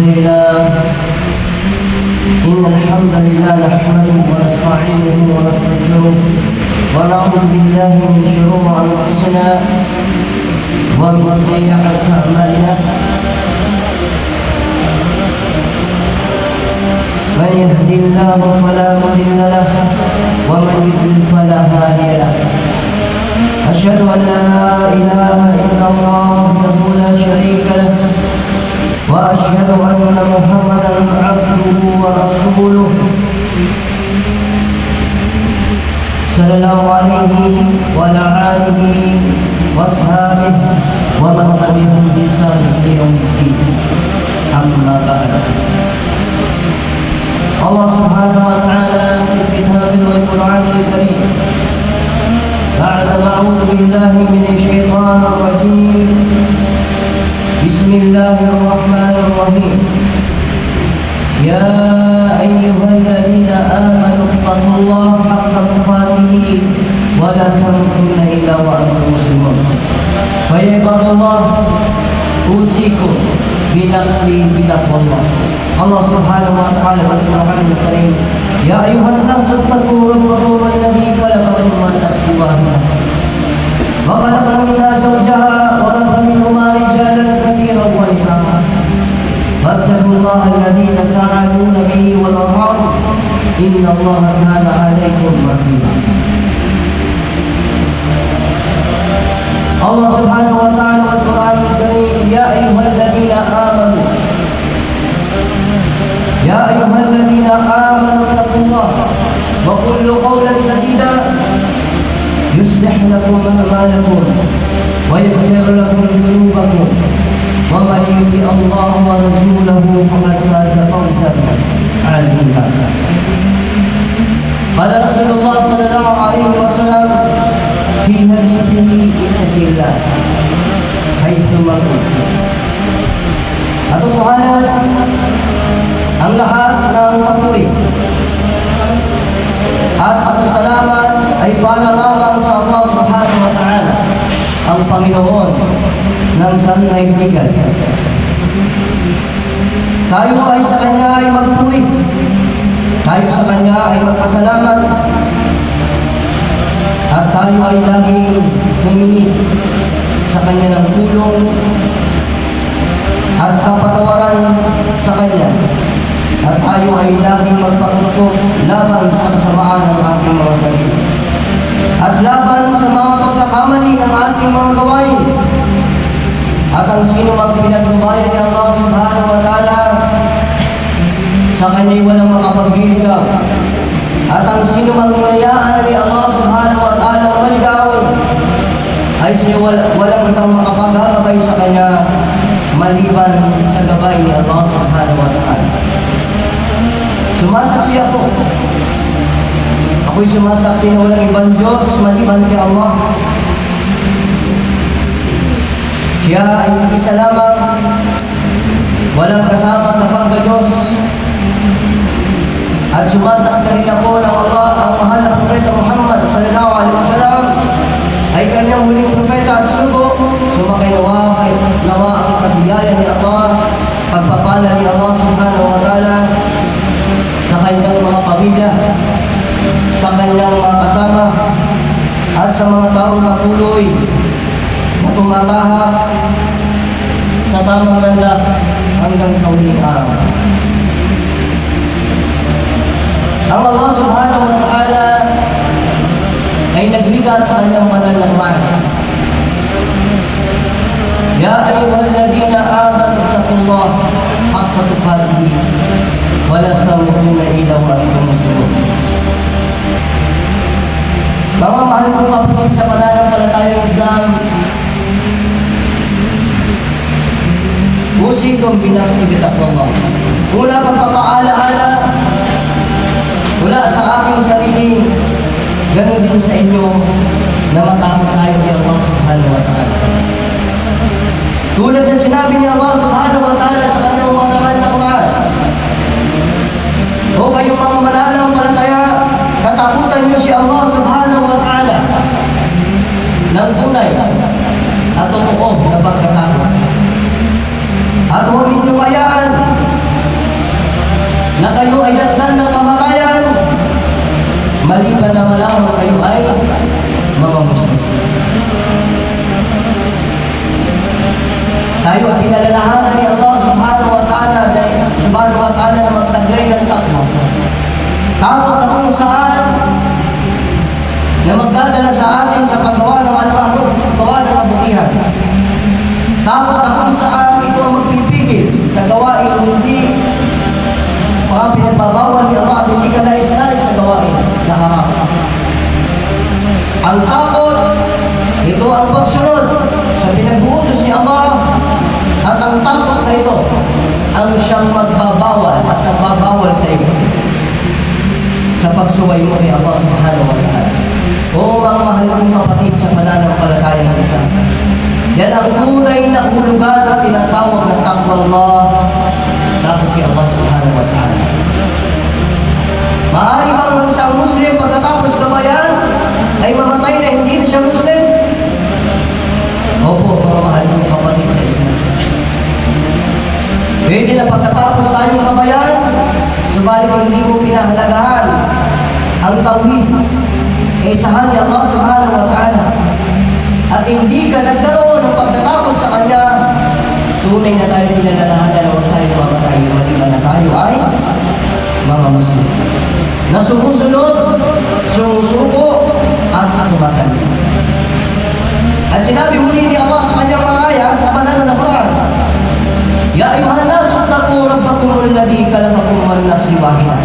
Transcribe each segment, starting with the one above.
لله إن الحمد لله نحمده ونستعينه ونستغفره ونعوذ بالله من شرور أنفسنا ومن سيئات أعمالنا من يهد الله فلا مضل له ومن يضلل فلا هادي له أشهد أن لا إله إلا الله وحده لا شريك له وأشهد أن محمدا عبده ورسوله صلى الله عليه وعلى آله وأصحابه ومن تبعهم بإحسان إلى يوم الدين أما بعد الله سبحانه وتعالى في كتابه والقرآن الكريم بعد أعوذ بالله من الشيطان الرجيم بسم الله الرحمن الرحيم يا أيها الذين آمنوا اتقوا الله حق تقاته ولا تموتن إلا وأنتم مسلمون فيا عباد الله أوصيكم بنفسي بتقوى الله الله سبحانه وتعالى في القرآن الكريم يا أيها الناس اتقوا ربكم الذي خلقكم من نفس واحدة وخلق منها زوجها وبث منهما رجالا كثيرا ونساء فاتقوا الله الذي تساءلون به والأرحام إن الله كان عليكم رقيبا الله سبحانه وتعالى في القرآن الكريم يا أيها الذين آمنوا اتقوا الله وقولوا قولا سديدا يصلح لكم أعمالكم ويغفر لكم ذنوبكم ومن يطع الله ورسوله فقد فاز فوزا عظيما قال رسول الله صلى الله عليه وسلم في حديثه اتق الله حيثما كنت. Katotohanan, ang lahat ng papuri at pasasalamat ay para lamang sa Allah subhanahu wa ta'ala, ang Panginoon ng sandaigdigan. Tayo ay sa Kanya ay magpuri, tayo sa Kanya ay magpasalamat, at tayo ay laging humingi sa Kanya ng tulong at kapatawaran sa Kanya, at tayo ay laging magpatutok laban sa kasamaan ng ating mga sarili at laban sa mga pagkakamali ng ating mga gawain. At ang sino mang pinagbabayan ni Allah subhanahu wa ta'ala, sa Kanya'y walang makapagbiligaw. At ang sino mang hinayaan ni Allah subhanahu wa ta'ala maligaw, ay siya walang itang makapagagabay sa Kanya maliban sa gabay ni Allah subhanahu wa ta'ala. Sumasaksi ako. Ako'y sumasaksi na walang ibang Diyos maliban kay Allah. Siya ay isa lamang, walang kasama sa pagka-Diyos. At sumasaksi rin ako ng Allah, ang mahal na Propeta Muhammad sallallahu alaihi wasallam ay kanyang huling propeta at sugo. Sumakay nawa ang kabiyaya ni Allah, pagpapala ni Allah subhanahu wa ta'ala sa kanyang mga pamilya, sa kanyang mga kasama, at sa mga taong patuloy na tumatahak sa tamang landas hanggang sa huling araw. Ang Allah subhanahu wa ta'ala ay nagliga sa kanyang banal na Quran. Ya ayyuhalladhina amanu taqullaha haqqa tuqatih wa la tamutunna illa wa antum muslimun. Mga mahal kong kapatid sa pananampalatayang Islam, usikum binafsi bitaqwallah. Una, pagpapaalaala mula sa aking sarili, ganun din sa inyo, na matakot tayo ni Allah subhanahu wa ta'ala. Tulad na sinabi ni Allah subhanahu wa ta'ala sa kanyang mga laman na Quran, o kayong mga mananampalataya, katakutan niyo si Allah subhanahu wa ta'ala ng tunay at totoo na pagkatakot. At huwag ninyong hayaan na kayo ay datnan ng kamatayan, maliban na malaman kayo ay mga Muslim. Tayo ay pinalalahanan ni Allah subhanahu wa ta'ala na magtaglay ng takwa. Takot na kung saan na magdadala sa atin sa paggawa ng al-ma'ruf, paggawa ng kabutihan. Takot na kung saan ito ang magpipigil sa gawain hindi mga pinagbabawal ni Allah at hindi ka nais-nais sa gawain na haram. Ang takot, ito ang pagsunod sa pinag-uutos ni Allah, at ang takot na ito ang siyang magbabawal at nagbabawal sa iyo sa pagsuway mo kay Allah subhanahu wa ta'ala. O mga mahal kong kapatid sa pananampalatayang Islam, yan ang tunay na hulugan na tinatawag na taqwa Allah, takot kay Allah subhanahu wa ta'ala. Maaari bang isang Muslim pagkatapos gabayan ay mamatay na hindi na siya Muslim? Opo, mga mahal kong kapatid sa Islam. Pwede na pagkatapos tayong gabayan, subalit hindi mo pinahalagahan ang tawhid, isahan ni Allah subhanahu wa ta'ala, at hindi ka nagkaroon ng pagkatakot sa Kanya, tunay na tayo pinalalahanan na huwag tayo mamatay, maliban na tayo ay mga Muslim na sumusunod, sumusuko at tumatalino. At sinabi muli ni Allah sa Kanyang mga ayat sa banal na Quran, Ya ayuhan nasu taqu rabbakum alladhi khalaqakum min nafsin wahidah.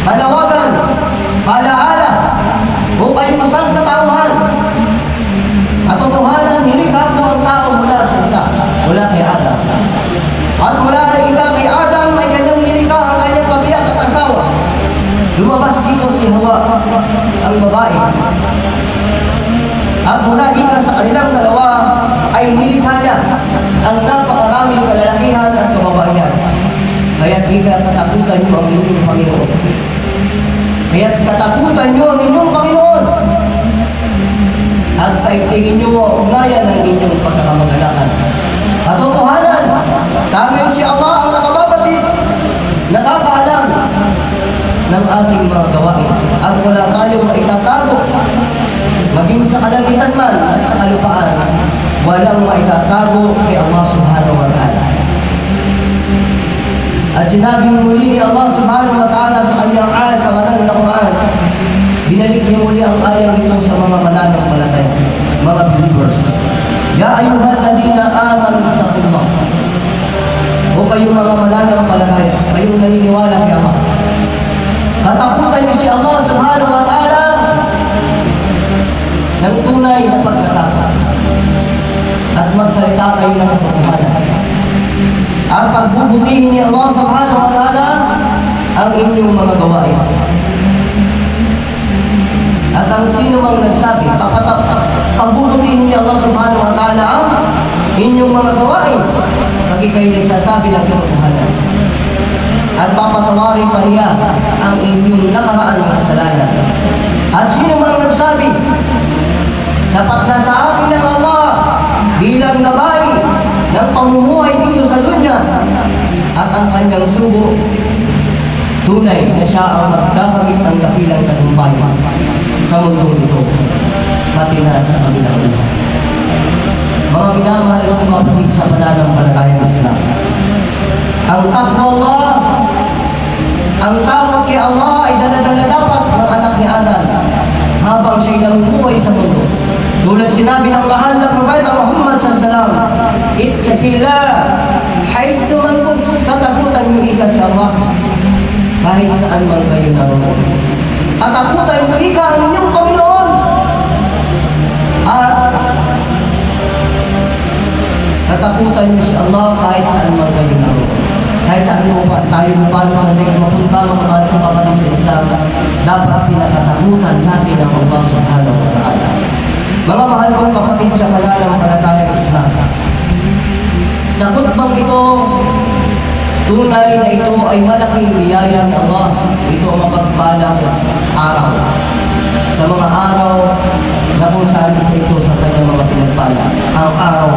Panawagan, palaala, o kayong isang katauhan. Katotohanan, nilikha ko ang tao mula sa isa, mula kay Adam. At mula na ika kay Adam, may kanyang nilikha ang kanyang kabiyak at asawa. Lumabas dito si Hawa, ang babae. At mula ika sa kanilang dalawa, ay nilikha niya ang napakaraming kalalakihan at kababaihan. Kaya't ika katakutan niyo ang inyong Panginoon. Kaya't katakutan niyo ang inyong Panginoon. At kaigtingin niyo ang ugnayan ng inyong pagkakamagalakan. Katotohanan, tanging si Allah ang nakababatid, nakakaalam ng ating mga gawain. At wala tayong maitatago, maging sa kalangitan man at sa kalupaan, walang maitatago kay Allah subhanahu wa ta'ala. At sinabi muli ni Allah subhanahu wa ta'ala sa kanyang ayat sa banal na Quran, binalik niya muli ang ayat ito sa mga mananampalataya, mga believers. Ya ayyuhal ladina amanu taqullah. O kayong mga mananampalataya, kayong naniniwala kay Allah, katakutan niyo si Allah subhanahu wa ta'ala ng tunay na pagkatakot at magsalita kayo ng katotohanan. At pagbubutihin ni Allah subhanahu wa ta'ala ang inyong mga gawain. At ang sino mang nagsabi, pagbubutihin ni Allah subhanahu wa ta'ala ang inyong mga gawain, pag kayo nagsasabi ng katotohanan. At papatawarin pa niya ang inyong nakaraan ng kasalanan. At sino mang nagsabi, sapat na sa akin ng Allah bilang gabay ng pamumuhay dito sa dunya at ang kanyang sugo, tunay na siya ang magkakamit ng dakilang tagumpay sa mundo ito, pati na sa kabilang lupa. Mga minamahal ng kapatid sa pananampalatayang Islam, ang taqwa Allah, ang takot kay Allah ay dala-dala dapat ng anak ni Adam habang siya'y namumuhay sa mundo. Tulad sinabi ng mahal na Propeta Muhammad sallallahu alaihi wasallam, ittaqillah haythu man kunt, katakutan mo ika si Allah kahit saan man kayo naroon. Katakutan mo ika ang inyong Panginoon. At katakutan mo si Allah kahit saan man kayo naroon. Kahit saan mo pa tayo paano natin mapunta mga mahal ng kapatid sa Islam, dapat pinakatakutan natin ang Allah subhanahu wa ta'ala. Mga mahal kong kapatid sa pananampalatayang Islam, sa khutbang ito, tunay na ito ay malaking biyaya ng Allah. Ito ang mapagpalang araw. Sa mga araw na kung saan isa ito sa kanyang mga pinagpala, ang araw